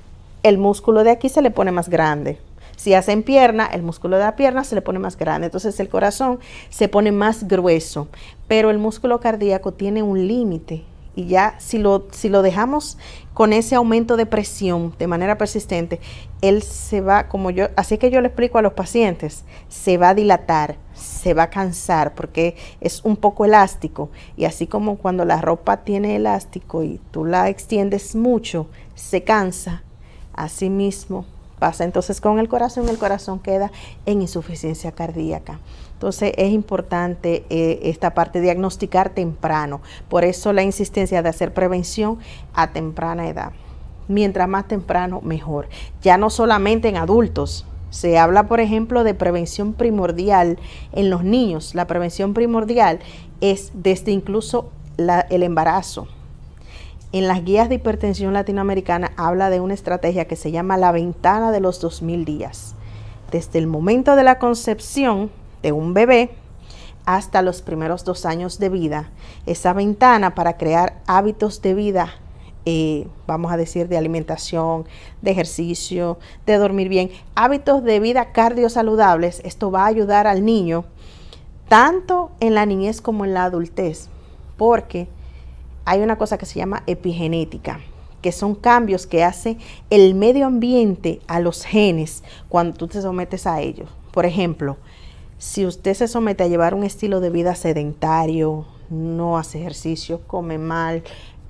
S10: el músculo de aquí se le pone más grande. Si hacen pierna, el músculo de la pierna se le pone más grande. Entonces el corazón se pone más grueso. Pero el músculo cardíaco tiene un límite. Y ya si lo dejamos con ese aumento de presión de manera persistente, él se va, así que yo le explico a los pacientes, se va a dilatar, se va a cansar, porque es un poco elástico. Y así como cuando la ropa tiene elástico y tú la extiendes mucho, se cansa, así mismo pasa. Entonces con el corazón queda en insuficiencia cardíaca. Entonces es importante esta parte, diagnosticar temprano. Por eso la insistencia de hacer prevención a temprana edad. Mientras más temprano, mejor. Ya no solamente en adultos. Se habla, por ejemplo, de prevención primordial en los niños. La prevención primordial es desde incluso el embarazo. En las guías de hipertensión latinoamericana habla de una estrategia que se llama la ventana de los 2000 días. Desde el momento de la concepción de un bebé hasta los primeros 2 años de vida, esa ventana para crear hábitos de vida, vamos a decir, de alimentación, de ejercicio, de dormir bien, hábitos de vida cardiosaludables. Esto va a ayudar al niño tanto en la niñez como en la adultez, porque hay una cosa que se llama epigenética, que son cambios que hace el medio ambiente a los genes cuando tú te sometes a ellos. Por ejemplo, si usted se somete a llevar un estilo de vida sedentario, no hace ejercicio, come mal,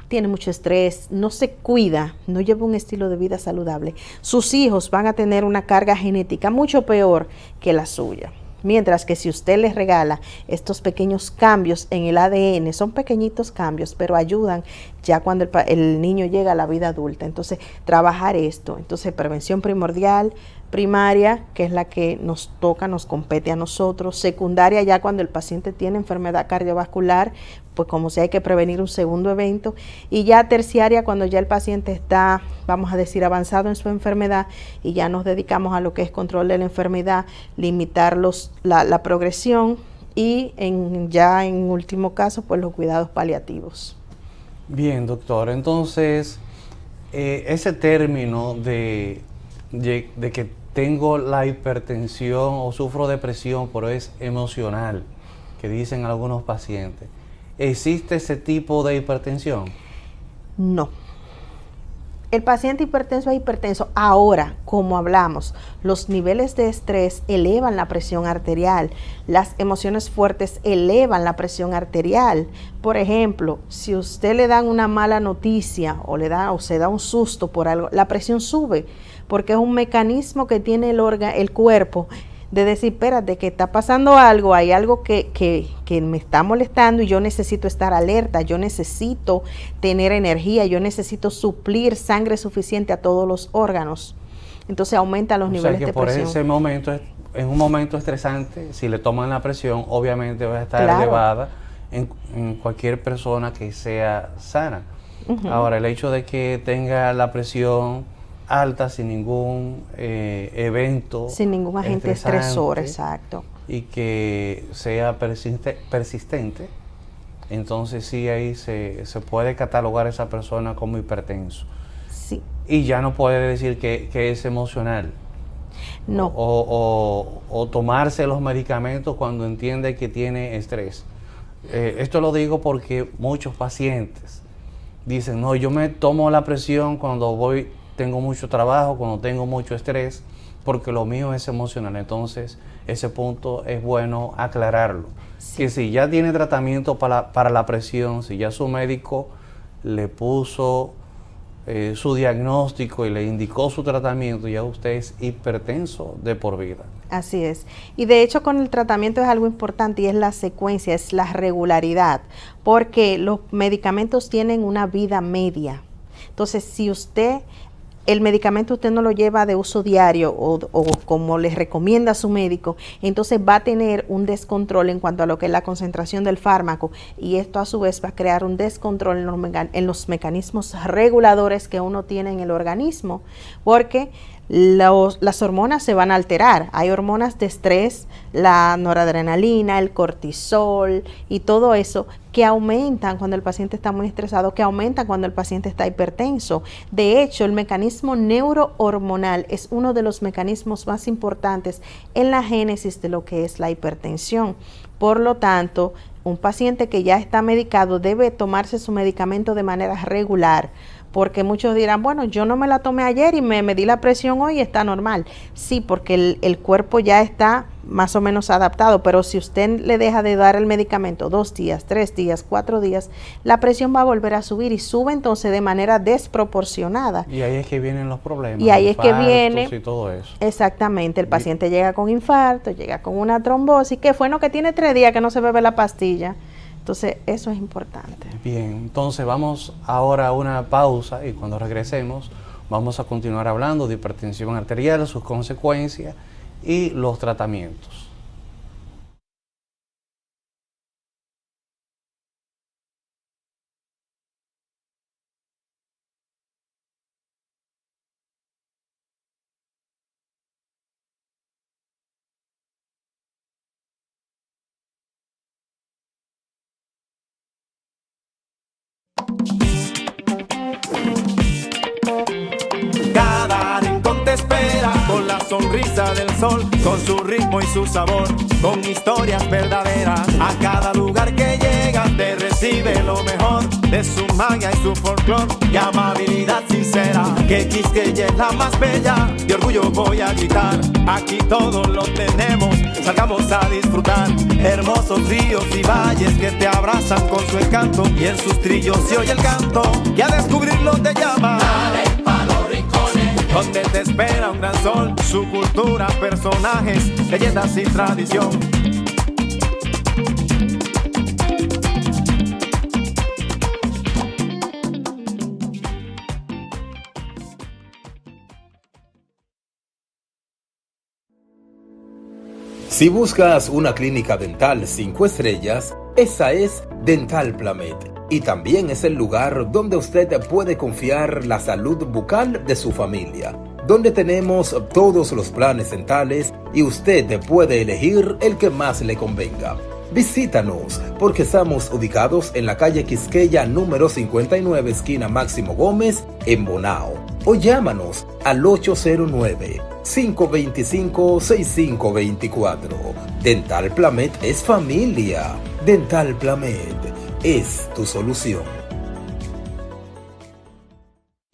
S10: tiene mucho estrés, no se cuida, no lleva un estilo de vida saludable, sus hijos van a tener una carga genética mucho peor que la suya. Mientras que si usted les regala estos pequeños cambios en el ADN, son pequeñitos cambios, pero ayudan ya cuando el niño llega a la vida adulta. Entonces, trabajar esto. Entonces, prevención primordial, primaria, que es la que nos toca, nos compete a nosotros. Secundaria, ya cuando el paciente tiene enfermedad cardiovascular, pues como si hay que prevenir un segundo evento. Y ya terciaria, cuando ya el paciente está, vamos a decir, avanzado en su enfermedad y ya nos dedicamos a lo que es control de la enfermedad, limitar la progresión y ya en último caso, pues los cuidados paliativos.
S1: Bien, doctor. Entonces, ese término de que tengo la hipertensión o sufro depresión, pero es emocional, que dicen algunos pacientes. ¿Existe ese tipo de hipertensión?
S10: No. El paciente hipertenso es hipertenso. Ahora, como hablamos, los niveles de estrés elevan la presión arterial. Las emociones fuertes elevan la presión arterial. Por ejemplo, si usted le dan una mala noticia o se da un susto por algo, la presión sube, porque es un mecanismo que tiene el cuerpo de decir, espérate, que está pasando algo, hay algo que me está molestando y yo necesito estar alerta, yo necesito tener energía, yo necesito suplir sangre suficiente a todos los órganos. Entonces aumenta los niveles de presión.
S1: Por ese momento, en un momento estresante, si le toman la presión, obviamente va a estar
S10: claro,
S1: elevada en cualquier persona que sea sana. Ahora, el hecho de que tenga la presión alta sin ningún evento,
S10: sin ningún agente estresor, exacto,
S1: y que sea persistente, entonces sí, ahí se puede catalogar a esa persona como hipertenso.
S10: Sí.
S1: Y ya no puede decir que es emocional.
S10: No.
S1: O tomarse los medicamentos cuando entiende que tiene estrés. Esto lo digo porque muchos pacientes dicen, no, yo me tomo la presión cuando tengo mucho trabajo, cuando tengo mucho estrés, porque lo mío es emocional. Entonces, ese punto es bueno aclararlo. Sí. Que si ya tiene tratamiento para la presión, si ya su médico le puso su diagnóstico y le indicó su tratamiento, ya usted es hipertenso de por vida.
S10: Así es. Y de hecho con el tratamiento es algo importante y es la secuencia, es la regularidad, porque los medicamentos tienen una vida media. Entonces, si el medicamento usted no lo lleva de uso diario o como les recomienda su médico, entonces va a tener un descontrol en cuanto a lo que es la concentración del fármaco, y esto a su vez va a crear un descontrol en los mecanismos reguladores que uno tiene en el organismo, porque las hormonas se van a alterar. Hay hormonas de estrés, la noradrenalina, el cortisol y todo eso que aumentan cuando el paciente está muy estresado, que aumentan cuando el paciente está hipertenso. De hecho, el mecanismo neurohormonal es uno de los mecanismos más importantes en la génesis de lo que es la hipertensión. Por lo tanto, un paciente que ya está medicado debe tomarse su medicamento de manera regular, porque muchos dirán, bueno, yo no me la tomé ayer y me medí la presión hoy y está normal. Sí, porque el cuerpo ya está más o menos adaptado, pero si usted le deja de dar el medicamento 2 días, 3 días, 4 días, la presión va a volver a subir y sube entonces de manera desproporcionada.
S1: Y ahí es que vienen los problemas.
S10: Y ahí es que viene,
S1: y todo eso.
S10: Exactamente, el paciente llega con infarto, llega con una trombosis, que fue que tiene 3 días que no se bebe la pastilla. Entonces, eso es importante.
S1: Bien, entonces vamos ahora a una pausa y cuando regresemos vamos a continuar hablando de hipertensión arterial, sus consecuencias y los tratamientos.
S2: Cada rincón te espera con la sonrisa del sol, con su ritmo y su sabor, con historias verdaderas. A cada lugar que llegas te recibe lo mejor de su magia y su folclor y amabilidad sincera. Que Quisqueya es la más bella, de orgullo voy a gritar. Aquí todos lo tenemos, salgamos a disfrutar. Hermosos ríos y valles que te abrazan con su encanto, y en sus trillos se oye el canto que a descubrirlo te llama. Dale pa' los rincones, donde te espera un gran sol, su cultura, personajes, leyendas y tradición.
S3: Si buscas una clínica dental 5 estrellas, esa es Dental Plamed. Y también es el lugar donde usted puede confiar la salud bucal de su familia, donde tenemos todos los planes dentales y usted puede elegir el que más le convenga. Visítanos porque estamos ubicados en la calle Quisqueya número 59, esquina Máximo Gómez, en Bonao. o llámanos al 809-525-6524. Dental Plamed es familia. Dental Plamed es tu solución.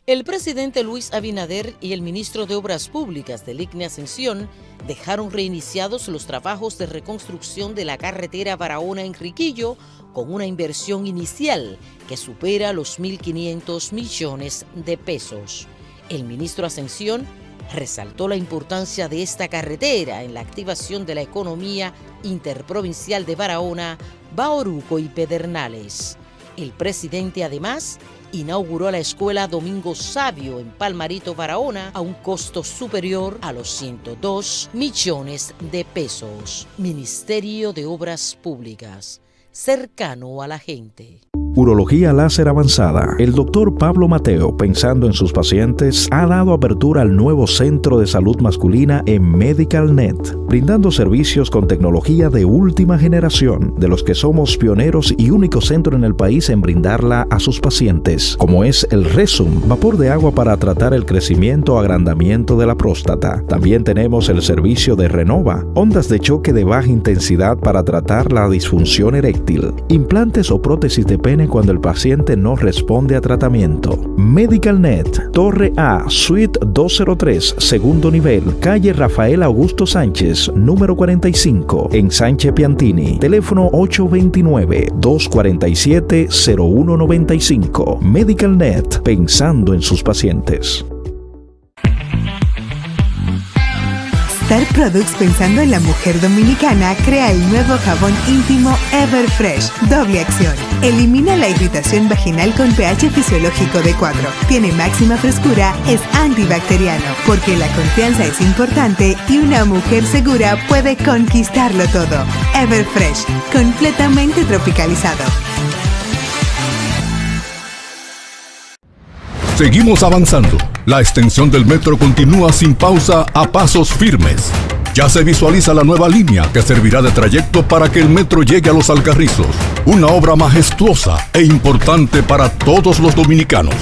S4: El presidente Luis Abinader y el ministro de Obras Públicas del ICNE Ascensión dejaron reiniciados los trabajos de reconstrucción de la carretera Barahona-Enriquillo con una inversión inicial que supera los 1.500 millones de pesos. El ministro Ascensión resaltó la importancia de esta carretera en la activación de la economía interprovincial de Barahona, Bauruco y Pedernales. El presidente además inauguró la escuela Domingo Sabio en Palmarito, Barahona, a un costo superior a los 102 millones de pesos. Ministerio de Obras Públicas, cercano a la gente.
S5: Urología láser avanzada. El doctor Pablo Mateo, pensando en sus pacientes, ha dado apertura al nuevo centro de salud masculina en MedicalNet, brindando servicios con tecnología de última generación, de los que somos pioneros y único centro en el país en brindarla a sus pacientes, como es el Resum, vapor de agua para tratar el crecimiento o agrandamiento de la próstata. También tenemos el servicio de Renova, ondas de choque de baja intensidad para tratar la disfunción eréctil, implantes o prótesis de pene cuando el paciente no responde a tratamiento. MedicalNet, Torre A, Suite 203, segundo nivel, calle Rafael Augusto Sánchez, número 45, en Sánchez Piantini. Teléfono 829-247-0195. MedicalNet, pensando en sus pacientes.
S6: Star Products, pensando en la mujer dominicana, crea el nuevo jabón íntimo Everfresh, doble acción. Elimina la irritación vaginal con pH fisiológico de 4. Tiene máxima frescura, es antibacteriano, porque la confianza es importante y una mujer segura puede conquistarlo todo. Everfresh, completamente tropicalizado.
S7: Seguimos avanzando. La extensión del metro continúa sin pausa a pasos firmes. Ya se visualiza la nueva línea que servirá de trayecto para que el metro llegue a Los Alcarrizos. Una obra majestuosa e importante para todos los dominicanos.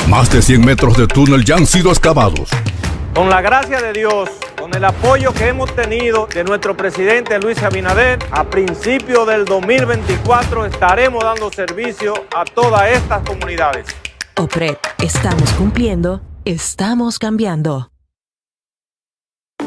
S7: Más de 100 metros de túnel ya han sido excavados.
S8: Con la gracia de Dios, con el apoyo que hemos tenido de nuestro presidente Luis Abinader, a principios del 2024 estaremos dando servicio a todas estas comunidades.
S9: OPRED, estamos cumpliendo, estamos cambiando.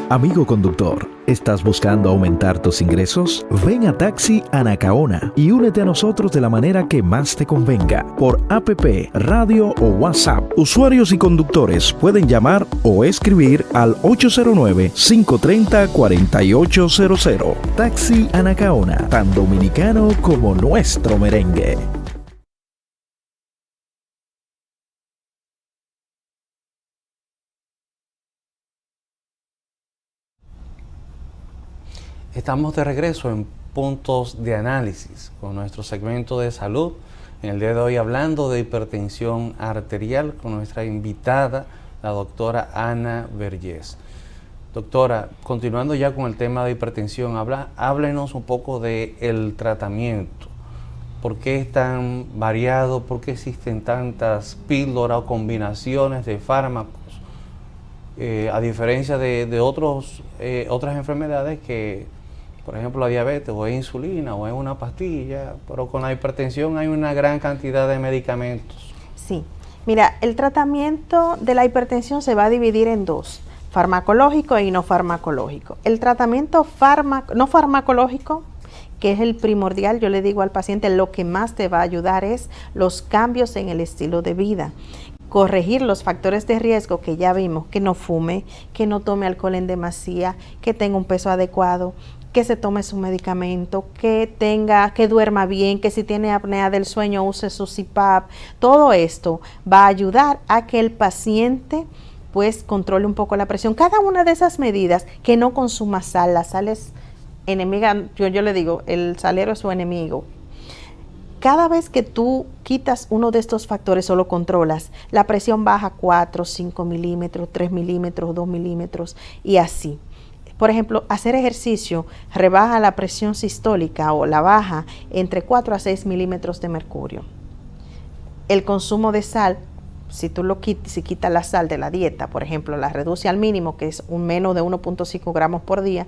S5: Amigo conductor, ¿estás buscando aumentar tus ingresos? Ven a Taxi Anacaona y únete a nosotros de la manera que más te convenga, por APP, radio o WhatsApp. Usuarios y conductores pueden llamar o escribir al 809-530-4800. Taxi Anacaona, tan dominicano como nuestro merengue.
S1: Estamos de regreso en Puntos de Análisis con nuestro segmento de salud. En el día de hoy hablando de hipertensión arterial con nuestra invitada, la doctora Ana Vergés. Doctora, continuando ya con el tema de hipertensión, háblenos un poco del tratamiento. ¿Por qué es tan variado? ¿Por qué existen tantas píldoras o combinaciones de fármacos? A diferencia de otras enfermedades que, por ejemplo, la diabetes o es insulina o es una pastilla, pero con la hipertensión hay una gran cantidad de medicamentos.
S10: Sí, mira, el tratamiento de la hipertensión se va a dividir en dos, farmacológico y no farmacológico. El tratamiento no farmacológico, que es el primordial, yo le digo al paciente, lo que más te va a ayudar es los cambios en el estilo de vida. Corregir los factores de riesgo que ya vimos, que no fume, que no tome alcohol en demasía, que tenga un peso adecuado, que se tome su medicamento, que duerma bien, que si tiene apnea del sueño use su CPAP. Todo esto va a ayudar a que el paciente pues controle un poco la presión. Cada una de esas medidas, que no consuma sal, la sal es enemiga, yo le digo, el salero es su enemigo. Cada vez que tú quitas uno de estos factores o lo controlas, la presión baja 4, 5 milímetros, 3 milímetros, 2 milímetros y así. Por ejemplo, hacer ejercicio rebaja la presión sistólica o la baja entre 4 a 6 milímetros de mercurio. El consumo de sal si quitas la sal de la dieta, por ejemplo, la reduce al mínimo, que es un menos de 1.5 gramos por día,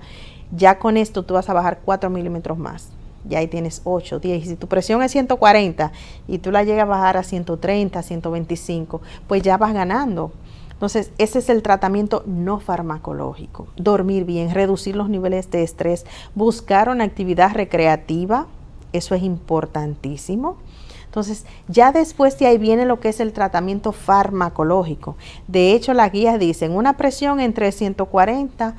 S10: ya con esto tú vas a bajar 4 milímetros más. Ya ahí tienes 8, 10. Y si tu presión es 140 y tú la llegas a bajar a 130, 125, pues ya vas ganando. Entonces, ese es el tratamiento no farmacológico. Dormir bien, reducir los niveles de estrés, buscar una actividad recreativa, eso es importantísimo. Entonces, ya después de ahí viene lo que es el tratamiento farmacológico. De hecho, las guías dicen una presión entre 140,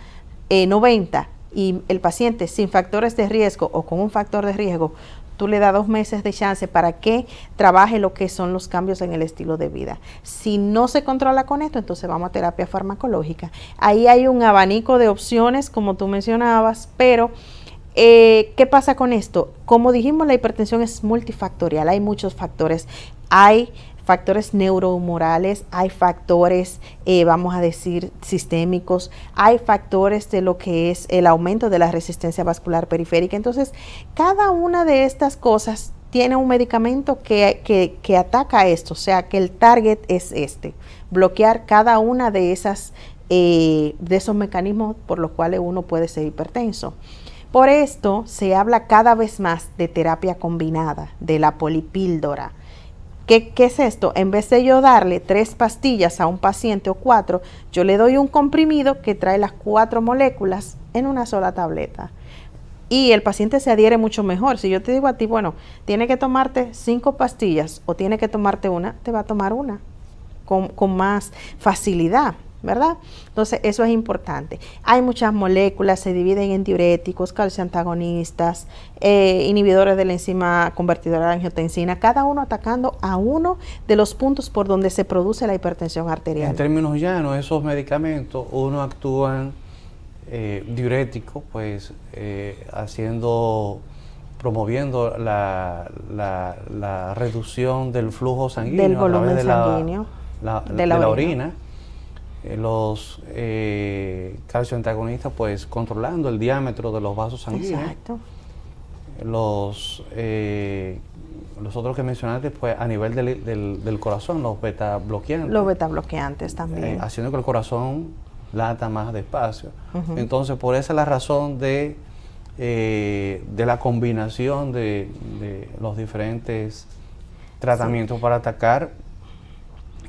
S10: 90 y el paciente sin factores de riesgo o con un factor de riesgo, tú le das 2 meses de chance para que trabaje lo que son los cambios en el estilo de vida. Si no se controla con esto, entonces vamos a terapia farmacológica. Ahí hay un abanico de opciones, como tú mencionabas, pero ¿qué pasa con esto? Como dijimos, la hipertensión es multifactorial, hay muchos factores. Hay factores neurohumorales, hay factores, vamos a decir, sistémicos, hay factores de lo que es el aumento de la resistencia vascular periférica. Entonces, cada una de estas cosas tiene un medicamento que ataca esto, o sea, que el target es bloquear cada una de esos mecanismos por los cuales uno puede ser hipertenso. Por esto se habla cada vez más de terapia combinada, de la polipíldora. ¿Qué es esto? En vez de yo darle 3 pastillas a un paciente o 4, yo le doy un comprimido que trae las 4 moléculas en una sola tableta. Y el paciente se adhiere mucho mejor. Si yo te digo a ti, bueno, tiene que tomarte 5 pastillas o tiene que tomarte una, te va a tomar una con más facilidad, ¿verdad? Entonces, eso es importante. Hay muchas moléculas, se dividen en diuréticos, calcio antagonistas, inhibidores de la enzima convertidora de angiotensina, cada uno atacando a uno de los puntos por donde se produce la hipertensión arterial.
S1: En términos llanos, esos medicamentos, uno actúan diuréticos, pues promoviendo la reducción del flujo sanguíneo,
S10: del volumen sanguíneo,
S1: de la orina. Los calcio antagonistas, pues controlando el diámetro de los vasos sanguíneos.
S10: Exacto.
S1: Los otros que mencionaste, pues a nivel del corazón, los beta bloqueantes.
S10: Los beta bloqueantes también.
S1: Haciendo que el corazón lata más despacio. Entonces, por esa es la razón de la combinación de los diferentes tratamientos para atacar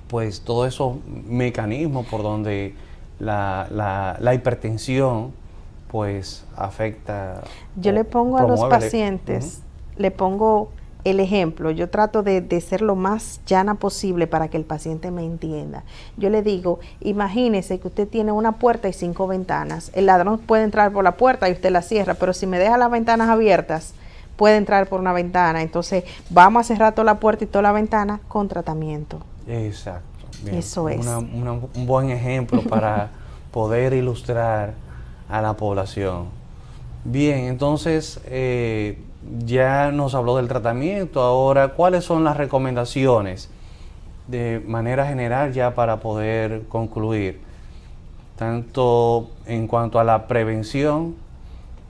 S1: pues todos esos mecanismos por donde la hipertensión pues afecta.
S10: Yo le pongo a los pacientes, le pongo el ejemplo, yo trato de ser lo más llana posible para que el paciente me entienda. Yo le digo, imagínese que usted tiene una puerta y 5 ventanas, el ladrón puede entrar por la puerta y usted la cierra, pero si me deja las ventanas abiertas, puede entrar por una ventana, entonces vamos a cerrar toda la puerta y toda la ventana con tratamiento.
S1: Exacto. Bien.
S10: Eso es.
S1: Un buen ejemplo para poder ilustrar a la población. Bien, entonces ya nos habló del tratamiento. Ahora, ¿cuáles son las recomendaciones de manera general ya para poder concluir? Tanto en cuanto a la prevención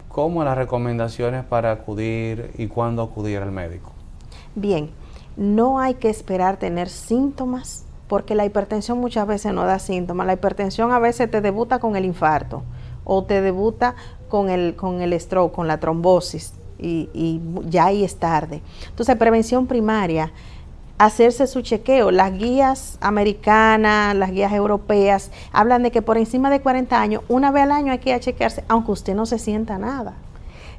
S1: como a las recomendaciones para acudir y cuándo acudir al médico.
S10: Bien. No hay que esperar tener síntomas, porque la hipertensión muchas veces no da síntomas. La hipertensión a veces te debuta con el infarto o te debuta con el stroke, con la trombosis, y ya ahí es tarde. Entonces, prevención primaria, hacerse su chequeo. Las guías americanas, las guías europeas, hablan de que por encima de 40 años, una vez al año hay que ir a chequearse, aunque usted no se sienta nada.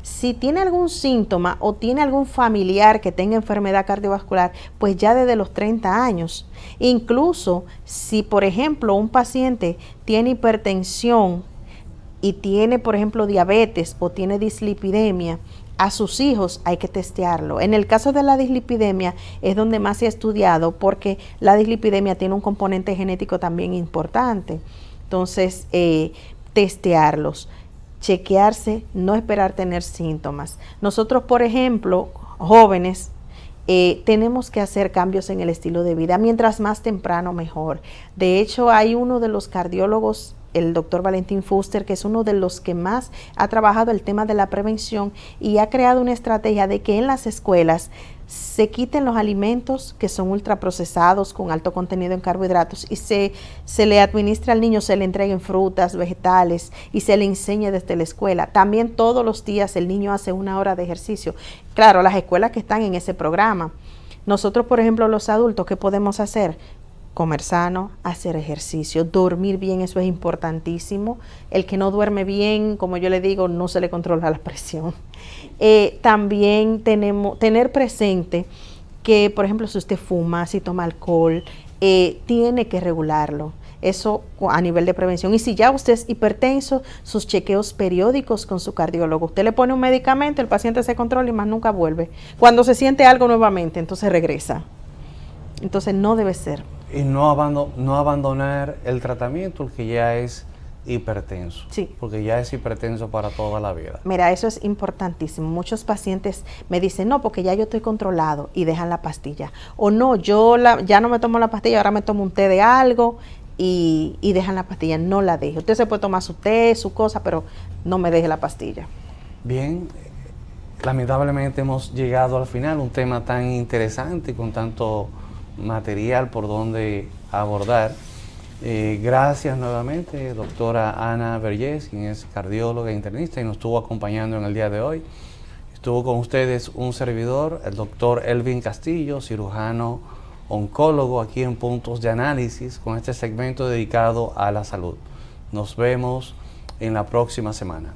S10: Si tiene algún síntoma o tiene algún familiar que tenga enfermedad cardiovascular, pues ya desde los 30 años. Incluso si, por ejemplo, un paciente tiene hipertensión y tiene, por ejemplo, diabetes o tiene dislipidemia, a sus hijos hay que testearlo. En el caso de la dislipidemia es donde más se ha estudiado, porque la dislipidemia tiene un componente genético también importante. Entonces, testearlos. Chequearse, no esperar tener síntomas. Nosotros, por ejemplo, jóvenes, tenemos que hacer cambios en el estilo de vida. Mientras más temprano, mejor. De hecho, hay uno de los cardiólogos el doctor Valentín Fuster, que es uno de los que más ha trabajado el tema de la prevención y ha creado una estrategia de que en las escuelas se quiten los alimentos que son ultraprocesados con alto contenido en carbohidratos y se le administra al niño, se le entreguen frutas, vegetales y se le enseñe desde la escuela. También todos los días el niño hace 1 hora de ejercicio. Claro, las escuelas que están en ese programa. Nosotros, por ejemplo, los adultos, ¿qué podemos hacer? Comer sano, hacer ejercicio, dormir bien, eso es importantísimo. El que no duerme bien, como yo le digo, no se le controla la presión. También tener presente que, por ejemplo, si usted fuma, si toma alcohol, tiene que regularlo. Eso a nivel de prevención. Y si ya usted es hipertenso, sus chequeos periódicos con su cardiólogo. Usted le pone un medicamento, el paciente se controla y más nunca vuelve. Cuando se siente algo nuevamente, entonces regresa. Entonces no debe ser.
S1: Y no abandonar el tratamiento, el que ya es hipertenso.
S10: Sí.
S1: Porque ya es hipertenso para toda la vida.
S10: Mira, eso es importantísimo. Muchos pacientes me dicen, no, porque ya yo estoy controlado, y dejan la pastilla. O no, ya no me tomo la pastilla, ahora me tomo un té de algo y dejan la pastilla. No la deje. Usted se puede tomar su té, su cosa, pero no me deje la pastilla.
S1: Bien, lamentablemente hemos llegado al final, un tema tan interesante y con tanto material por donde abordar. Gracias nuevamente, doctora Ana Vergés, quien es cardióloga e internista y nos estuvo acompañando en el día de hoy. Estuvo con ustedes un servidor, el doctor Elvin Castillo, cirujano oncólogo aquí en Puntos de Análisis, con este segmento dedicado a la salud. Nos vemos en la próxima semana.